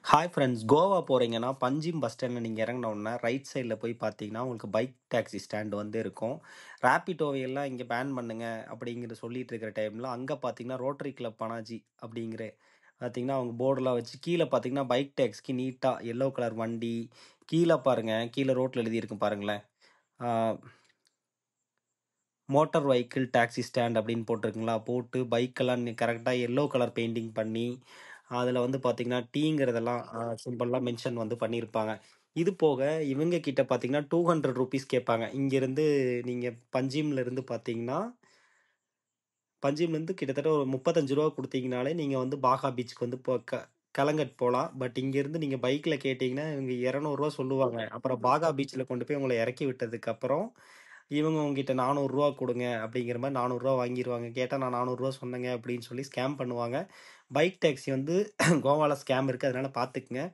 Hi friends. Goa போறீங்கன்னா, Panjim bus ஸ்டாண்ட்ல நீங்க இறங்குன உடனே ரைட் சைட்ல போய் பார்த்தீங்கன்னா, உங்களுக்கு பைக் டாக்ஸி ஸ்டாண்ட் வந்து இருக்கும். ரேப்பிடோவை எல்லாம் இங்க பேன் பண்ணுங்க அப்படிங்கிற சொல்லிட்டு இருக்கிற டைம்ல, அங்க பார்த்தீங்கன்னா, ரோட்டரி கிளப் பனாஜி அப்படிங்கிற பார்த்தீங்கன்னா, அவங்க போர்டுலாம் வச்சு கீழ பார்த்தீங்கன்னா, பைக் டாக்ஸிக்கு நீட்டா எல்லோ கலர் வண்டி, கீழ பாருங்க, கீழ ரோட்ல எழுதியிருக்கும் பாருங்களேன். ஆ மோட்டார் வெஹிக்கிள் டாக்ஸி ஸ்டாண்ட் அப்படின்னு போட்டிருக்குங்களா, போட்டு பைக்கெல்லாம் கரெக்ட்டா எல்லோ கலர் பெயிண்டிங் பண்ணி, அதில வந்து பார்த்தீங்கன்னா, டீங்கிறதெல்லாம் சிம்பிளா மென்ஷன் வந்து பண்ணியிருப்பாங்க. இது போக இவங்க கிட்ட பார்த்தீங்கன்னா, ₹200 கேட்பாங்க. இங்கேருந்து நீங்க பஞ்சிம்லேருந்து பார்த்தீங்கன்னா, பஞ்சிம்லேருந்து கிட்டத்தட்ட ஒரு ரூ. 35 குடுத்தீங்கனாலே, நீங்க வந்து பாகா பீச்சுக்கு வந்து போ கலங்கட் போலாம். பட் இங்கேருந்து நீங்க பைக்ல கேட்டீங்கன்னா, இவங்க ரூ. 200 சொல்லுவாங்க. அப்புறம் பாகா பீச்ல கொண்டு போய் உங்கள இறக்கி விட்டதுக்கப்புறம், இவங்க உங்ககிட்ட ரூ. 400 குடுங்க அப்படிங்கிற மாரி ரூ. 400 வாங்கிருவாங்க. கேட்டா நான் ரூ. 400 சொன்னேங்க அப்படின்னு சொல்லி ஸ்கேம் பண்ணுவாங்க. பைக் டாக்ஸி வந்து கோவால ஸ்கேம் இருக்கு. அதனால பார்த்துக்கங்க.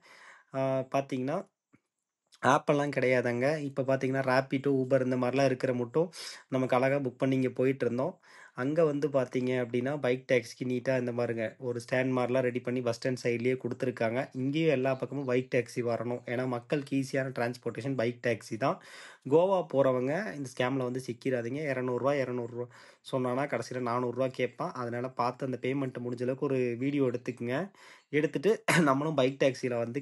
ஆ பார்த்தீங்கன்னா, ஆப்பெல்லாம் கிடையாதுங்க. இப்ப பார்த்தீங்கன்னா, Rapido, Uber இந்த மாரிலாம் இருக்கிற மட்டும் நமக்கு அழகா புக் பண்ணி இங்க போயிட்டுருந்தோம். அங்க வந்து பார்த்தீங்க அப்டின்னா, பைக் டாக்ஸிக்கு நீட்டா இந்த மாரிங்க ஒரு ஸ்டாண்ட் மாரிலாம் ரெடி பண்ணி பஸ் ஸ்டாண்ட் சைட்லயே குடுத்துருக்காங்க. இங்கேயும் எல்லா பக்கமும் பைக் டாக்ஸி வரணும். ஏன்னா, மக்களுக்கு ஈஸியான டிரான்ஸ்போர்டேஷன் பைக் டாக்ஸி தான். கோவா போறவங்க இந்த ஸ்கேம்ல வந்து சிக்கிறாதீங்க. ரூ. 200 சொன்னானா கடைசில ரூ. 400 கேட்பான். அதனால பார்த்து அந்த பேமெண்ட் முடிஞ்ச அளவுக்கு ஒரு வீடியோ எடுத்துக்கங்க. எடுத்துட்டு நம்மளும் பைக் டாக்ஸில வந்து